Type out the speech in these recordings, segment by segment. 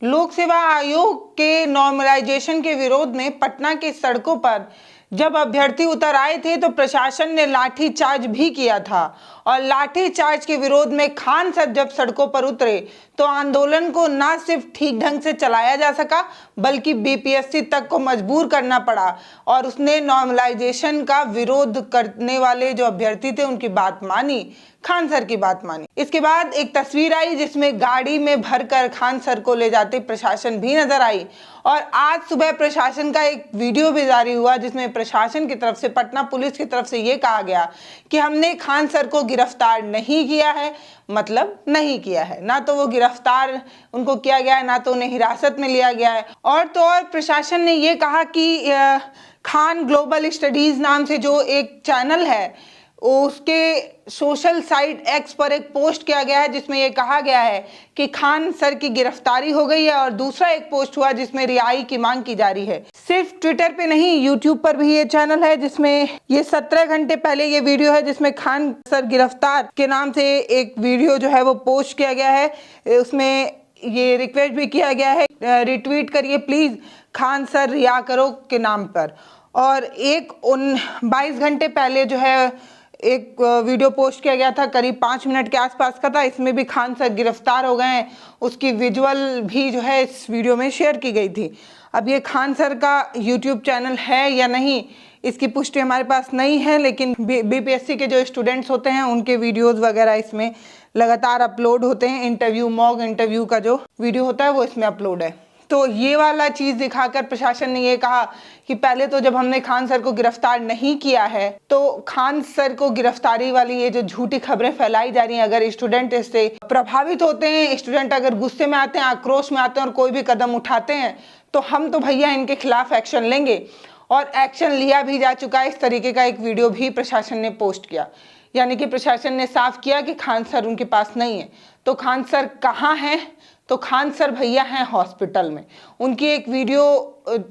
लोक सेवा आयोग के नॉर्मलाइजेशन के विरोध में पटना की सड़कों पर जब अभ्यर्थी उतर आए थे तो प्रशासन ने लाठीचार्ज भी किया था। और लाठीचार्ज के विरोध में खान सर जब सड़कों पर उतरे तो आंदोलन को न सिर्फ ठीक ढंग से चलाया जा सका बल्कि बीपीएससी तक को मजबूर करना पड़ा और उसने नॉर्मलाइजेशन का विरोध करने वाले जो अभ्यर्थी थे उनकी बात मानी, खान सर की बात मानी। इसके बाद एक तस्वीर आई जिसमें गाड़ी में भरकर खान सर को ले जाते प्रशासन भी नजर आई। और आज सुबह प्रशासन का एक वीडियो भी जारी हुआ जिसमें प्रशासन की तरफ से, पटना पुलिस की तरफ से ये कहा गया कि हमने खान सर को गिरफ्तार नहीं किया है, मतलब नहीं किया है। ना तो वो गिरफ्तार उनको किया गया है, ना तो उन्हें हिरासत में लिया गया है। और तो और प्रशासन ने ये कहा कि खान ग्लोबल स्टडीज नाम से जो एक चैनल है उसके सोशल साइट एक्स पर एक पोस्ट किया गया है जिसमें यह कहा गया है कि खान सर की गिरफ्तारी हो गई है। और दूसरा एक पोस्ट हुआ जिसमें रिहाई की मांग की जा रही है। सिर्फ ट्विटर पे नहीं, यूट्यूब पर भी ये चैनल है जिसमें ये 17 घंटे पहले ये वीडियो है जिसमें खान सर गिरफ्तार के नाम से एक वीडियो जो है वो पोस्ट किया गया है। उसमें ये रिक्वेस्ट भी किया गया है, रिट्वीट करिए प्लीज खान सर रिहा करो के नाम पर। और एक 22 घंटे पहले जो है एक वीडियो पोस्ट किया गया था, करीब 5 मिनट के आसपास का था। इसमें भी खान सर गिरफ्तार हो गए हैं, उसकी विजुअल भी जो है इस वीडियो में शेयर की गई थी। अब ये खान सर का यूट्यूब चैनल है या नहीं इसकी पुष्टि हमारे पास नहीं है, लेकिन बीपीएससी के जो स्टूडेंट्स होते हैं उनके वीडियोज़ वगैरह इसमें लगातार अपलोड होते हैं। इंटरव्यू, मॉक इंटरव्यू का जो वीडियो होता है वो इसमें अपलोड है। तो ये वाला चीज़ दिखाकर प्रशासन ने ये कहा कि पहले तो जब हमने खान सर को गिरफ्तार नहीं किया है तो खान सर को गिरफ्तारी वाली ये जो झूठी खबरें फैलाई जा रही हैं, अगर स्टूडेंट इससे प्रभावित होते हैं, स्टूडेंट अगर गुस्से में आते हैं, आक्रोश में आते हैं और कोई भी कदम उठाते हैं तो हम तो भैया इनके खिलाफ एक्शन लेंगे। और एक्शन लिया भी जा चुका है। इस तरीके का एक वीडियो भी प्रशासन ने पोस्ट किया, यानी कि प्रशासन ने साफ किया कि खान सर उनके पास नहीं है। तो खान सर कहाँ हैं? तो खान सर भैया हैं हॉस्पिटल में। उनकी एक वीडियो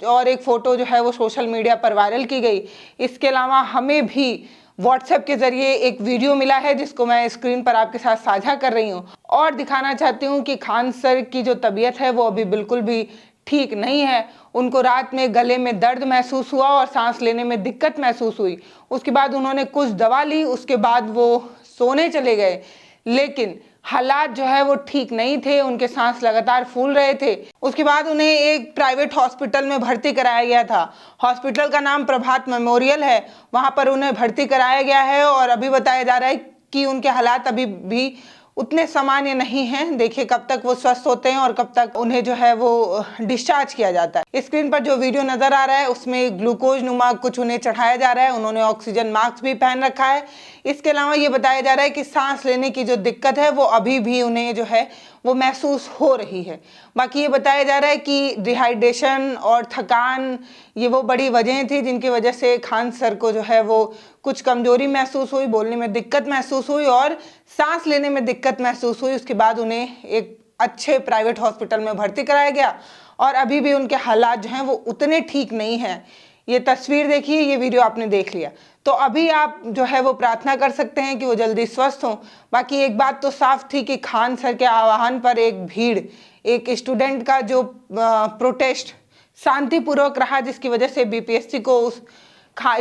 और एक फ़ोटो जो है वो सोशल मीडिया पर वायरल की गई। इसके अलावा हमें भी व्हाट्सएप के ज़रिए एक वीडियो मिला है जिसको मैं स्क्रीन पर आपके साथ साझा कर रही हूँ और दिखाना चाहती हूँ कि खान सर की जो तबीयत है वो अभी बिल्कुल भी ठीक नहीं है। उनको रात में गले में दर्द महसूस हुआ और सांस लेने में दिक्कत महसूस हुई। उसके बाद उन्होंने कुछ दवा ली, उसके बाद वो सोने चले गए, लेकिन हालात जो है वो ठीक नहीं थे। उनके सांस लगातार फूल रहे थे। उसके बाद उन्हें एक प्राइवेट हॉस्पिटल में भर्ती कराया गया था। हॉस्पिटल का नाम प्रभात मेमोरियल है, वहां पर उन्हें भर्ती कराया गया है। और अभी बताया जा रहा है कि उनके हालात अभी भी उतने सामान्य नहीं हैं। देखिए कब तक वो स्वस्थ होते हैं और कब तक उन्हें जो है वो डिस्चार्ज किया जाता है। स्क्रीन पर जो वीडियो नजर आ रहा है उसमें ग्लूकोज नुमा कुछ उन्हें चढ़ाया जा रहा है। उन्होंने ऑक्सीजन मास्क भी पहन रखा है। इसके अलावा ये बताया जा रहा है कि सांस लेने की जो दिक्कत है वो अभी भी उन्हें जो है वो महसूस हो रही है। बाकी ये बताया जा रहा है कि डिहाइड्रेशन और थकान ये वो बड़ी वजह थी जिनकी वजह से खान सर को जो है वो कुछ कमजोरी महसूस हुई, बोलने में दिक्कत महसूस हुई और सांस लेने में दिक्कत महसूस हुई। उसके बाद उन्हें एक अच्छे प्राइवेट हॉस्पिटल में भर्ती कराया गया और अभी भी उनके हालात जो हैं वो उतने ठीक नहीं हैं। ये तस्वीर देखिए, ये वीडियो आपने देख लिया, तो अभी आप जो है वो प्रार्थना कर सकते हैं कि वो जल्दी स्वस्थ हों। बाकी एक बात तो साफ थी कि खान सर के आह्वान पर एक भीड़, एक स्टूडेंट का जो प्रोटेस्ट शांतिपूर्वक रहा जिसकी वजह से बीपीएससी को उस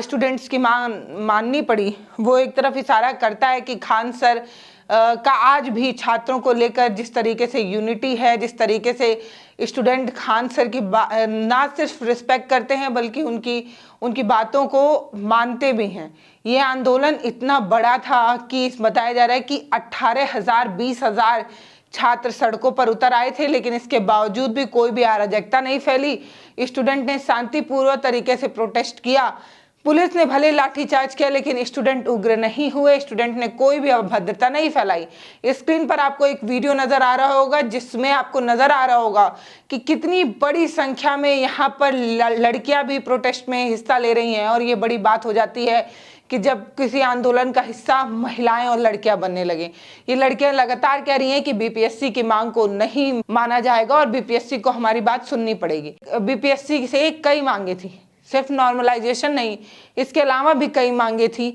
स्टूडेंट्स की माननी पड़ी, वो एक तरफ इशारा करता है कि खान सर का आज भी छात्रों को लेकर जिस तरीके से यूनिटी है, जिस तरीके से स्टूडेंट खान सर की ना सिर्फ रिस्पेक्ट करते हैं बल्कि उनकी बातों को मानते भी हैं। ये आंदोलन इतना बड़ा था कि बताया जा रहा है कि 18,000 20,000 छात्र सड़कों पर उतर आए थे, लेकिन इसके बावजूद भी कोई भी अराजकता नहीं फैली। स्टूडेंट ने शांतिपूर्वक तरीके से प्रोटेस्ट किया। पुलिस ने भले लाठीचार्ज किया लेकिन स्टूडेंट उग्र नहीं हुए। स्टूडेंट ने कोई भी अभद्रता नहीं फैलाई। स्क्रीन पर आपको एक वीडियो नजर आ रहा होगा जिसमें आपको नजर आ रहा होगा कि कितनी बड़ी संख्या में यहाँ पर लड़कियां भी प्रोटेस्ट में हिस्सा ले रही हैं। और ये बड़ी बात हो जाती है कि जब किसी आंदोलन का हिस्सा महिलाएं और लड़कियां बनने लगे। ये लड़कियां लगातार कह रही हैं कि बीपीएससी की मांग को नहीं माना जाएगा और बीपीएससी को हमारी बात सुननी पड़ेगी। बीपीएससी से कई मांगे थी, सिर्फ नॉर्मलाइजेशन नहीं, इसके अलावा भी कई मांगे थी।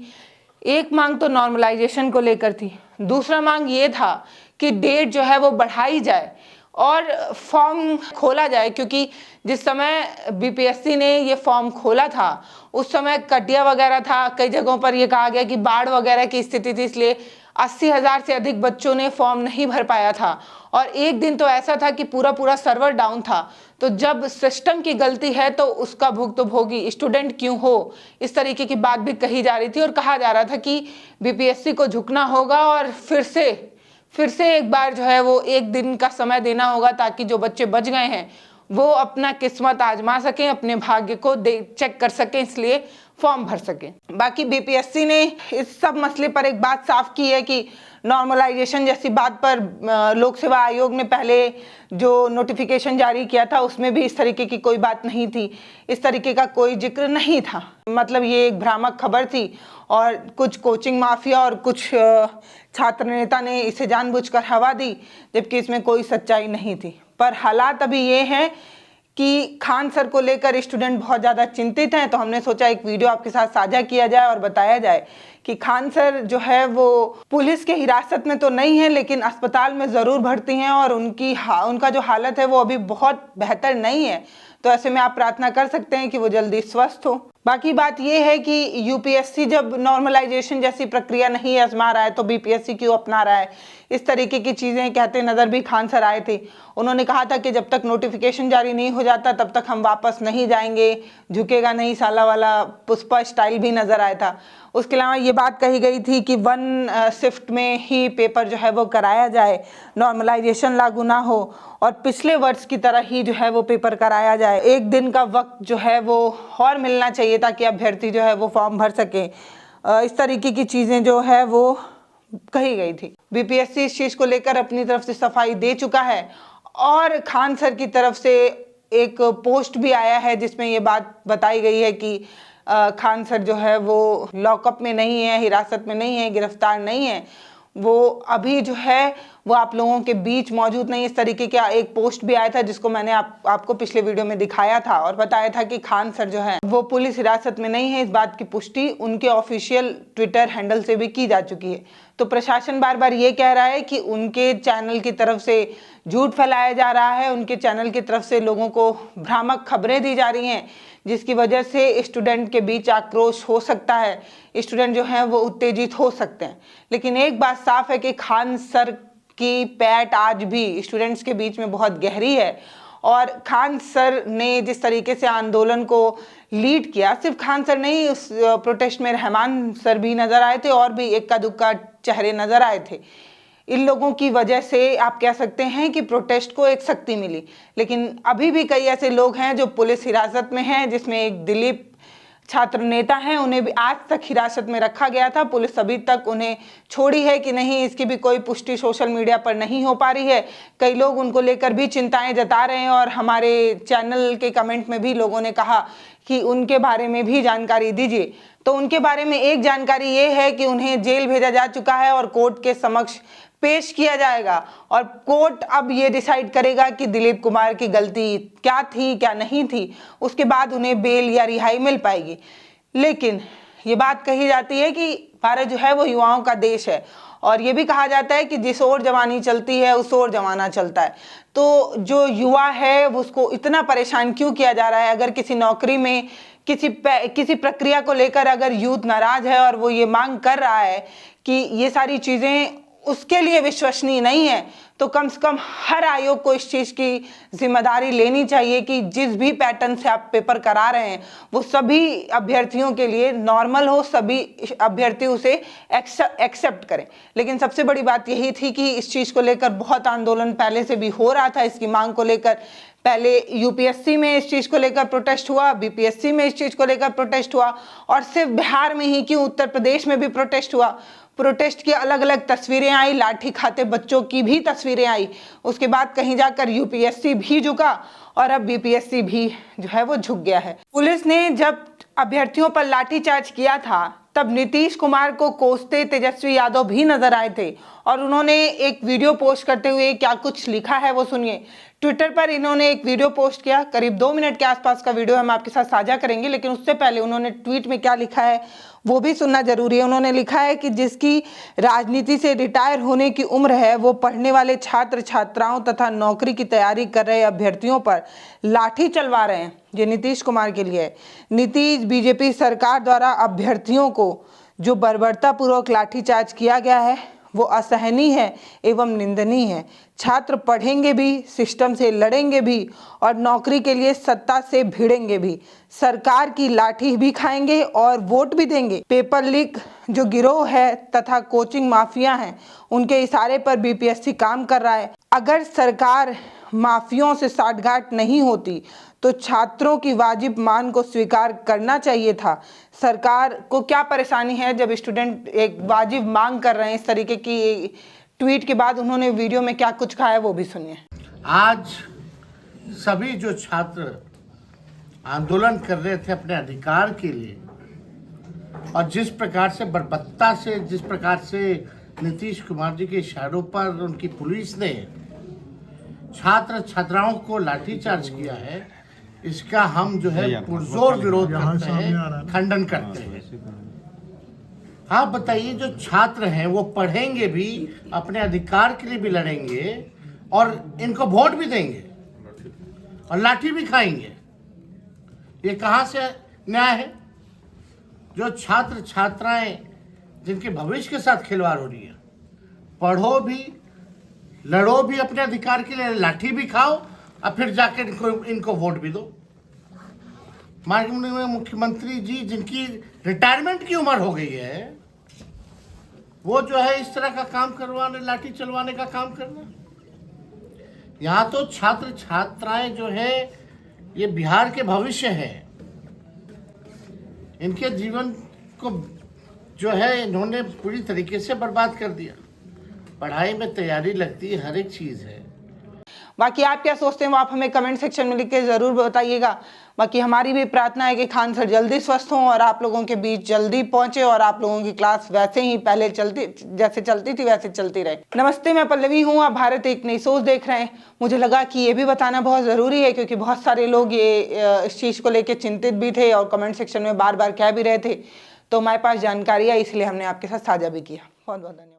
एक मांग तो नॉर्मलाइजेशन को लेकर थी, दूसरा मांग ये था कि डेट जो है वो बढ़ाई जाए और फॉर्म खोला जाए, क्योंकि जिस समय बीपीएससी ने ये फॉर्म खोला था उस समय कटिया वगैरह था, कई जगहों पर ये कहा गया कि बाढ़ वगैरह की स्थिति थी, इसलिए 80,000 से अधिक बच्चों ने फॉर्म नहीं भर पाया था। और एक दिन तो ऐसा था कि पूरा सर्वर डाउन था। तो जब सिस्टम की गलती है तो उसका भुगतभोगी स्टूडेंट क्यों हो, इस तरीके की बात भी कही जा रही थी। और कहा जा रहा था कि बीपीएससी को झुकना होगा और फिर से एक बार जो है वो एक दिन का समय देना होगा, ताकि जो बच्चे बच गए हैं वो अपना किस्मत आजमा सकें, अपने भाग्य को चेक कर सकें, इसलिए फॉर्म भर सकें। बाकी बीपीएससी ने इस सब मसले पर एक बात साफ की है कि नॉर्मलाइजेशन जैसी बात पर लोक सेवा आयोग ने पहले जो नोटिफिकेशन जारी किया था उसमें भी इस तरीके की कोई बात नहीं थी, इस तरीके का कोई जिक्र नहीं था। मतलब ये एक भ्रामक खबर थी और कुछ कोचिंग माफिया और कुछ छात्र नेता ने इसे जानबूझकर हवा दी, जबकि इसमें कोई सच्चाई नहीं थी। पर हालात अभी ये हैं कि खान सर को लेकर स्टूडेंट बहुत ज़्यादा चिंतित हैं, तो हमने सोचा एक वीडियो आपके साथ साझा किया जाए और बताया जाए कि खान सर जो है वो पुलिस के हिरासत में तो नहीं है, लेकिन अस्पताल में ज़रूर भर्ती हैं और उनका जो हालत है वो अभी बहुत बेहतर नहीं है। तो ऐसे में आप प्रार्थना कर सकते हैं कि वो जल्दी स्वस्थ हो। बाकी बात यह है कि यूपीएससी जब नॉर्मलाइजेशन जैसी प्रक्रिया नहीं आजमा रहा है तो बीपीएससी क्यों अपना रहा है, इस तरीके की चीज़ें कहते नज़र भी खान सर आए थे। उन्होंने कहा था कि जब तक नोटिफिकेशन जारी नहीं हो जाता तब तक हम वापस नहीं जाएंगे, झुकेगा नहीं साला वाला पुष्पा स्टाइल भी नज़र आया था। उसके अलावा ये बात कही गई थी कि 1 शिफ्ट में ही पेपर जो है वो कराया जाए, नॉर्मलाइजेशन लागू ना हो और पिछले वर्ष की तरह ही जो है वो पेपर कराया जाए। एक दिन का वक्त जो है वो और मिलना चाहिए ताकि अभ्यर्थी जो है वो फॉर्म भर सके। इस तरीके की चीज़ें जो है वो कही गई थी। बीपीएससी इस चीज़ को लेकर अपनी तरफ से सफाई दे चुका है और खान सर की तरफ से एक पोस्ट भी आया है जिसमें ये बात बताई गई है कि खान सर जो है वो लॉकअप में नहीं है, हिरासत में नहीं है, गिरफ्तार नहीं है, वो अभी जो है वो आप लोगों के बीच मौजूद नहीं। इस तरीके का एक पोस्ट भी आया था जिसको मैंने आपको पिछले वीडियो में दिखाया था और बताया था कि खान सर जो है वो पुलिस हिरासत में नहीं है। इस बात की पुष्टि उनके ऑफिशियल ट्विटर हैंडल से भी की जा चुकी है। तो प्रशासन बार बार ये कह रहा है कि उनके चैनल की तरफ से झूठ फैलाया जा रहा है, उनके चैनल की तरफ से लोगों को भ्रामक खबरें दी जा रही हैं, जिसकी वजह से स्टूडेंट के बीच आक्रोश हो सकता है, स्टूडेंट जो हैं वो उत्तेजित हो सकते हैं। लेकिन एक बात साफ है कि खान सर की पैठ आज भी स्टूडेंट्स के बीच में बहुत गहरी है और खान सर ने जिस तरीके से आंदोलन को लीड किया, सिर्फ खान सर नहीं, उस प्रोटेस्ट में रहमान सर भी नज़र आए थे और भी इक्का दुक्का चेहरे नज़र आए थे। इन लोगों की वजह से आप कह सकते हैं कि प्रोटेस्ट को एक शक्ति मिली। लेकिन अभी भी कई ऐसे लोग हैं जो पुलिस हिरासत में हैं, जिसमें एक दिलीप छात्र नेता हैं, उन्हें भी आज तक हिरासत में रखा गया था। पुलिस अभी तक उन्हें छोड़ी है कि नहीं, इसकी भी कोई पुष्टि सोशल मीडिया पर नहीं हो पा रही है। कई लोग उनको लेकर भी चिंताएं जता रहे हैं और हमारे चैनल के कमेंट में भी लोगों ने कहा कि उनके बारे में भी जानकारी दीजिए। तो उनके बारे में एक जानकारी ये है कि उन्हें जेल भेजा जा चुका है और कोर्ट के समक्ष पेश किया जाएगा और कोर्ट अब ये डिसाइड करेगा कि दिलीप कुमार की गलती क्या थी क्या नहीं थी, उसके बाद उन्हें बेल या रिहाई मिल पाएगी। लेकिन ये बात कही जाती है कि भारत जो है वो युवाओं का देश है और ये भी कहा जाता है कि जिस ओर जवानी चलती है उस ओर जमाना चलता है। तो जो युवा है उसको इतना परेशान क्यों किया जा रहा है? अगर किसी नौकरी में किसी प्रक्रिया को लेकर अगर यूथ नाराज है और वो ये मांग कर रहा है कि ये सारी चीज़ें उसके लिए विश्वसनीय नहीं है, तो कम से कम हर आयोग को इस चीज़ की जिम्मेदारी लेनी चाहिए कि जिस भी पैटर्न से आप पेपर करा रहे हैं वो सभी अभ्यर्थियों के लिए नॉर्मल हो, सभी अभ्यर्थी उसे एक्सेप्ट करें। लेकिन सबसे बड़ी बात यही थी कि इस चीज़ को लेकर बहुत आंदोलन पहले से भी हो रहा था, इसकी मांग को लेकर। पहले यूपीएससी में इस चीज़ को लेकर प्रोटेस्ट हुआ, बीपीएससी में इस चीज़ को लेकर प्रोटेस्ट हुआ और सिर्फ बिहार में ही क्यों, उत्तर प्रदेश में भी प्रोटेस्ट हुआ। प्रोटेस्ट की अलग अलग तस्वीरें आई, लाठी खाते बच्चों की भी तस्वीरें आई। उसके बाद कहीं जाकर यूपीएससी भी झुका और अब बीपीएससी भी जो है वो झुक गया है। पुलिस ने जब अभ्यर्थियों पर लाठीचार्ज किया था तब नीतीश कुमार को कोसते तेजस्वी यादव भी नजर आए थे और उन्होंने एक वीडियो पोस्ट करते हुए क्या कुछ लिखा है वो सुनिए। ट्विटर पर इन्होंने एक वीडियो पोस्ट किया, करीब 2 मिनट के आसपास का वीडियो हम आपके साथ साझा करेंगे, लेकिन उससे पहले उन्होंने ट्वीट में क्या लिखा है वो भी सुनना जरूरी है। उन्होंने लिखा है कि जिसकी राजनीति से रिटायर होने की उम्र है वो पढ़ने वाले छात्र छात्राओं तथा नौकरी की तैयारी कर रहे अभ्यर्थियों पर लाठी चलवा रहे हैं। ये नीतीश कुमार के लिए है। नीतीश बीजेपी सरकार द्वारा अभ्यर्थियों को जो बर्बरतापूर्वक लाठीचार्ज किया गया है वो असहनीय है एवं निंदनीय है। छात्र पढ़ेंगे भी, सिस्टम से लड़ेंगे भी और नौकरी के लिए सत्ता से भिड़ेंगे भी। सरकार की लाठी भी खाएंगे और वोट भी देंगे। पेपर लीक जो गिरोह है तथा कोचिंग माफिया हैं उनके इशारे पर बीपीएससी काम कर रहा है। अगर सरकार माफियों से साठगांठ नहीं होती तो छात्रों की वाजिब मांग को स्वीकार करना चाहिए था। सरकार को क्या परेशानी है जब स्टूडेंट एक वाजिब मांग कर रहे हैं। इस तरीके की ट्वीट के बाद उन्होंने वीडियो में क्या कुछ कहा है वो भी सुनिए। आज सभी जो छात्र आंदोलन कर रहे थे अपने अधिकार के लिए और जिस प्रकार से बर्बरता से, जिस प्रकार से नीतीश कुमार जी के इशारों पर उनकी पुलिस ने छात्र छात्राओं को लाठीचार्ज किया है, इसका हम जो है पुरजोर विरोध करते हैं, खंडन करते हैं। आप बताइए, जो छात्र हैं वो पढ़ेंगे भी, अपने अधिकार के लिए भी लड़ेंगे और इनको वोट भी देंगे और लाठी भी खाएंगे। ये कहाँ से न्याय है? जो छात्र छात्राएं जिनके भविष्य के साथ खिलवाड़ हो रही है, पढ़ो भी, लड़ो भी अपने अधिकार के लिए, लाठी भी खाओ और फिर जाकर इनको वोट भी दो। माननीय मुख्यमंत्री जी जिनकी रिटायरमेंट की उम्र हो गई है, वो जो है इस तरह का काम करवाने, लाठी चलवाने का काम करना। यहाँ तो छात्र छात्राएं जो है ये बिहार के भविष्य है, इनके जीवन को जो है इन्होंने पूरी तरीके से बर्बाद कर दिया। पढ़ाई में तैयारी लगती है, हर एक चीज़ है। बाकी आप क्या सोचते हैं वो आप हमें कमेंट सेक्शन में लिख के ज़रूर बताइएगा। बाकी हमारी भी प्रार्थना है कि खान सर जल्दी स्वस्थ हों और आप लोगों के बीच जल्दी पहुंचे और आप लोगों की क्लास वैसे ही पहले जैसे चलती थी वैसे चलती रहे। नमस्ते, मैं पल्लवी हूं, आप भारत एक नई सोच देख रहे हैं। मुझे लगा कि ये भी बताना बहुत ज़रूरी है क्योंकि बहुत सारे लोग ये इस चीज़ को लेकर चिंतित भी थे और कमेंट सेक्शन में बार बार कह भी रहे थे। तो हमारे पास जानकारी है, इसलिए हमने आपके साथ साझा भी किया। बहुत बहुत धन्यवाद।